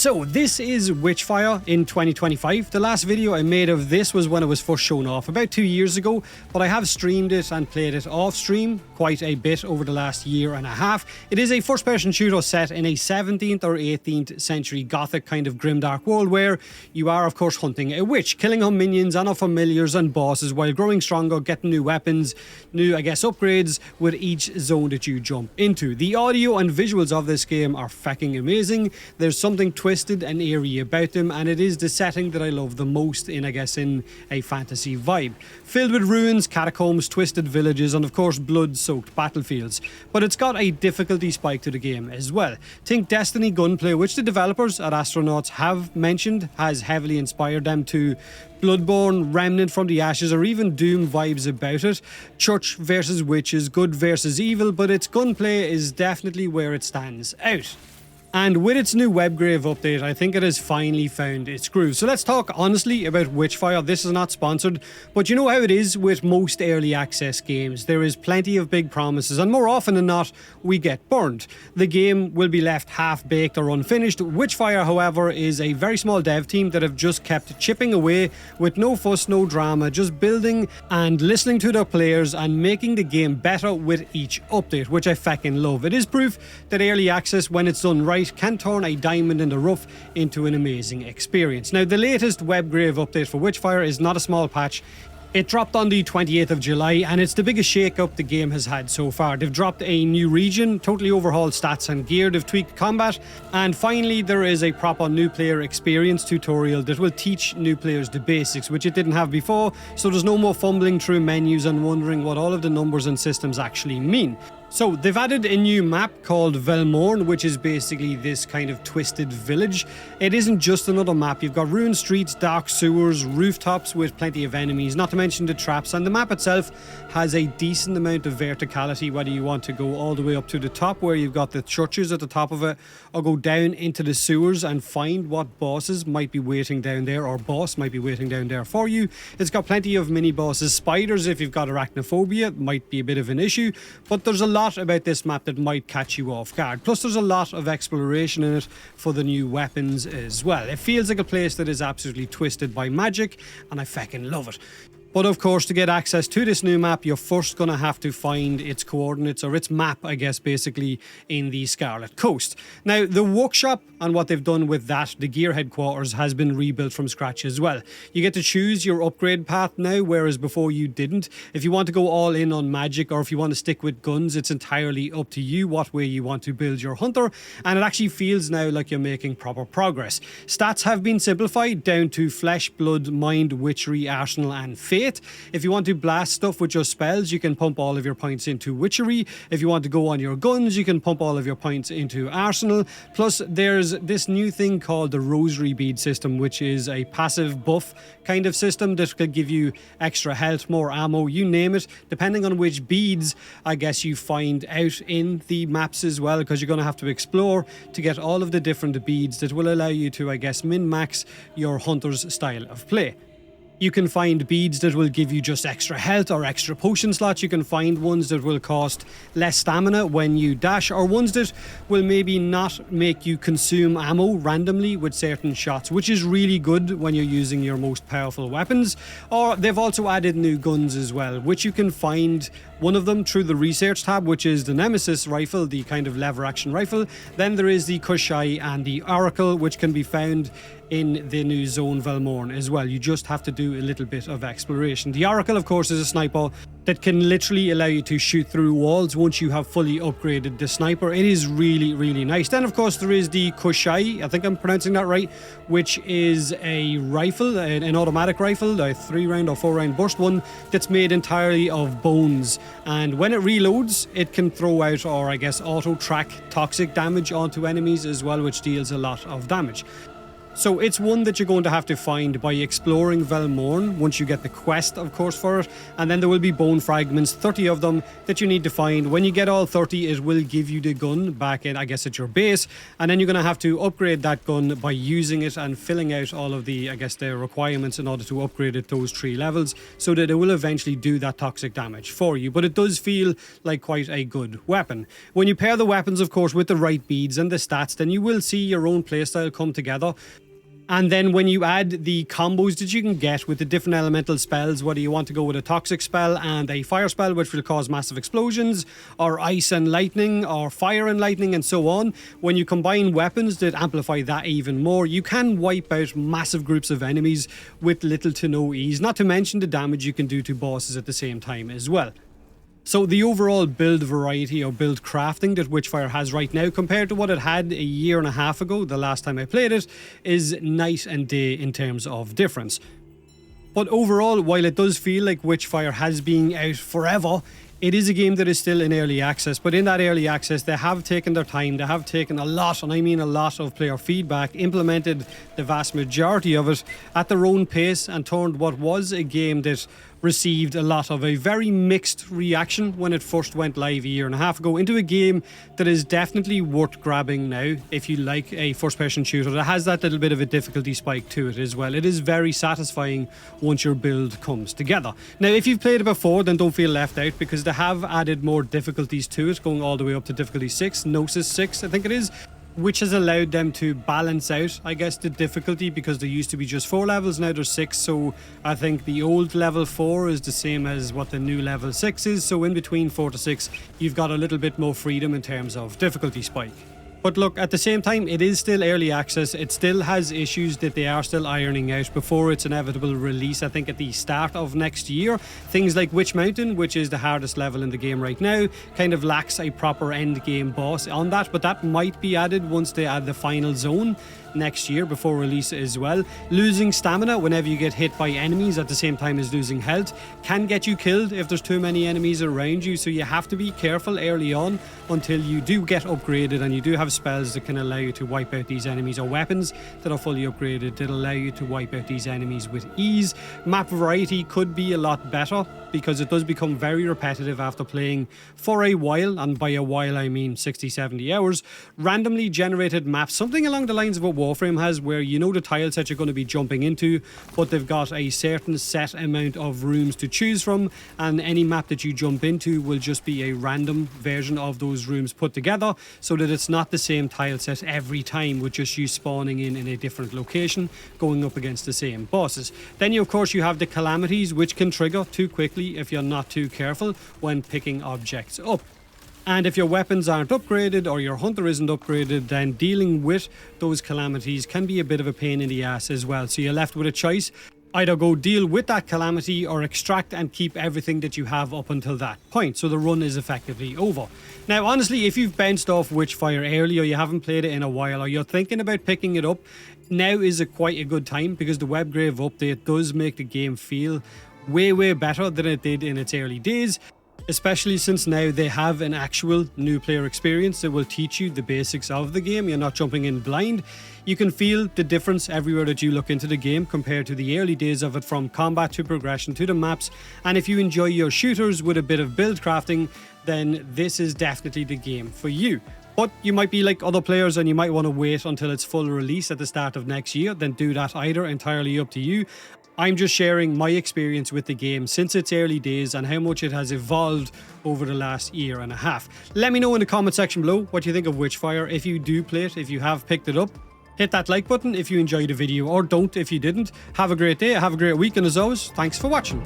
So this is Witchfire in 2025. The last video I made of this was when it was first shown off about 2 years ago, but I have streamed it and played it off stream quite a bit over the last year and a half. It is a first person shooter set in a 17th or 18th century gothic kind of grimdark world where you are of course hunting a witch, killing her minions and her familiars and bosses while growing stronger, getting new weapons, new upgrades with each zone that you jump into. The audio and visuals of this game are fucking amazing. There's something twisted and eerie about them, and it is the setting that I love the most in in a fantasy vibe. Filled with ruins, catacombs, twisted villages, and of course blood-soaked battlefields. But it's got a difficulty spike to the game as well. Think Destiny gunplay, which the developers at Astronauts have mentioned has heavily inspired them to Bloodborne, Remnant from the Ashes, or even Doom vibes about it. Church versus witches, good versus evil, but its gunplay is definitely where it stands out. And with its new Webgrave update, I think it has finally found its groove. So let's talk honestly about Witchfire. This is not sponsored, but you know how it is with most early access games. There is plenty of big promises, and more often than not, we get burned. The game will be left half-baked or unfinished. Witchfire, however, is a very small dev team that have just kept chipping away with no fuss, no drama, just building and listening to their players and making the game better with each update, which I fucking love. It is proof that early access, when it's done right, can turn a diamond in the rough into an amazing experience. Now, the latest Webgrave update for Witchfire is not a small patch. It dropped on the 28th of July, and it's the biggest shake-up the game has had so far. They've dropped a new region, totally overhauled stats and gear, they've tweaked combat, and finally there is a proper new player experience tutorial that will teach new players the basics, which it didn't have before, so there's no more fumbling through menus and wondering what all of the numbers and systems actually mean. So they've added a new map called Velmorn, which is basically this kind of twisted village. It isn't just another map. You've got ruined streets, dark sewers, rooftops with plenty of enemies, not to mention the traps, and the map itself has a decent amount of verticality, whether you want to go all the way up to the top where you've got the churches at the top of it, or go down into the sewers and find what bosses might be waiting down there, or boss might be waiting down there for you. It's got plenty of mini bosses. Spiders, if you've got arachnophobia, might be a bit of an issue, but there's a lot about this map that might catch you off guard. Plus there's a lot of exploration in it for the new weapons as well. It feels like a place that is absolutely twisted by magic, and I fucking love it. But of course, to get access to this new map, you're first going to have to find its coordinates, or its map, I guess, basically, in the Scarlet Coast. Now, the workshop and what they've done with that, the gear headquarters, has been rebuilt from scratch as well. You get to choose your upgrade path now, whereas before you didn't. If you want to go all in on magic, or if you want to stick with guns, it's entirely up to you what way you want to build your hunter, and it actually feels now like you're making proper progress. Stats have been simplified down to flesh, blood, mind, witchery, arsenal, and fate. If you want to blast stuff with your spells, you can pump all of your points into witchery. If you want to go on your guns, you can pump all of your points into arsenal. Plus, there's this new thing called the rosary bead system, which is a passive buff kind of system that could give you extra health, more ammo, you name it, depending on which beads, I guess, you find out in the maps as well, because you're going to have to explore to get all of the different beads that will allow you to, I guess, min-max your hunter's style of play. You can find beads that will give you just extra health or extra potion slots. You can find ones that will cost less stamina when you dash, or ones that will maybe not make you consume ammo randomly with certain shots, which is really good when you're using your most powerful weapons. Or they've also added new guns as well, which you can find one of them through the research tab, which is the Nemesis rifle, the kind of lever action rifle. Then there is the Ooyy and the Aoraki, which can be found in the new zone Velmorn as well. You just have to do a little bit of exploration. The Aoraki, of course, is a sniper that can literally allow you to shoot through walls once you have fully upgraded the sniper. It is really, really nice. Then, of course, there is the Ooyy, I think I'm pronouncing that right, which is a rifle, an automatic rifle, a 3-round or 4-round burst one that's made entirely of bones. And when it reloads, it can throw out, or I guess auto-track toxic damage onto enemies as well, which deals a lot of damage. So it's one that you're going to have to find by exploring Velmorn once you get the quest, of course, for it. And then there will be bone fragments, 30 of them, that you need to find. When you get all 30, it will give you the gun back in, I guess, at your base. And then you're going to have to upgrade that gun by using it and filling out all of the, I guess, the requirements in order to upgrade it those 3 levels so that it will eventually do that toxic damage for you. But it does feel like quite a good weapon. When you pair the weapons, of course, with the right beads and the stats, then you will see your own playstyle come together. And then when you add the combos that you can get with the different elemental spells, whether you want to go with a toxic spell and a fire spell which will cause massive explosions, or ice and lightning, or fire and lightning, and so on, when you combine weapons that amplify that even more, you can wipe out massive groups of enemies with little to no ease, not to mention the damage you can do to bosses at the same time as well. So the overall build variety or build crafting that Witchfire has right now compared to what it had a year and a half ago, the last time I played it, is night and day in terms of difference. But overall, while it does feel like Witchfire has been out forever, it is a game that is still in early access, but in that early access they have taken their time, they have taken a lot, and I mean a lot, of player feedback, implemented the vast majority of it at their own pace, and turned what was a game that received a lot of a very mixed reaction when it first went live a year and a half ago into a game that is definitely worth grabbing now if you like a first-person shooter that has that little bit of a difficulty spike to it as well. It is very satisfying once your build comes together. Now, if you've played it before, then don't feel left out, because they have added more difficulties to it, going all the way up to difficulty 6, Gnosis 6, I think it is, which has allowed them to balance out, I guess, the difficulty, because there used to be just 4 levels, now there's 6, so I think the old level 4 is the same as what the new level 6 is, so in between 4 to 6, you've got a little bit more freedom in terms of difficulty spike. But look, at the same time, it is still early access. It still has issues that they are still ironing out before its inevitable release, I think at the start of next year. Things like Witch Mountain, which is the hardest level in the game right now, kind of lacks a proper end game boss on that, but that might be added once they add the final zone next year before release as well. Losing stamina whenever you get hit by enemies at the same time as losing health can get you killed if there's too many enemies around you, so you have to be careful early on until you do get upgraded and you do have spells that can allow you to wipe out these enemies, or weapons that are fully upgraded that allow you to wipe out these enemies with ease. Map variety could be a lot better because it does become very repetitive after playing for a while, and by a while I mean 60-70 hours. Randomly generated maps, something along the lines of what Warframe has, where you know the tile set you're going to be jumping into, but they've got a certain set amount of rooms to choose from, and any map that you jump into will just be a random version of those rooms put together, so that it's not the same tile set every time, with just you spawning in a different location, going up against the same bosses. Then of course you have the calamities, which can trigger too quickly if you're not too careful when picking objects up. And if your weapons aren't upgraded or your hunter isn't upgraded, then dealing with those calamities can be a bit of a pain in the ass as well. So you're left with a choice. Either go deal with that calamity or extract and keep everything that you have up until that point, so the run is effectively over. Now, honestly, if you've benched off Witchfire early, or you haven't played it in a while, or you're thinking about picking it up, now is quite a good time, because the Webgrave update does make the game feel way better than it did in its early days. Especially since now they have an actual new player experience that will teach you the basics of the game. You're not jumping in blind. You can feel the difference everywhere that you look into the game compared to the early days of it, from combat to progression to the maps. And if you enjoy your shooters with a bit of build crafting, then this is definitely the game for you. But you might be like other players and you might want to wait until its full release at the start of next year, then do that either, entirely up to you. I'm just sharing my experience with the game since its early days and how much it has evolved over the last year and a half. Let me know in the comment section below what you think of Witchfire, if you do play it, if you have picked it up. Hit that like button if you enjoyed the video, or don't if you didn't. Have a great day, have a great week, and as always, thanks for watching.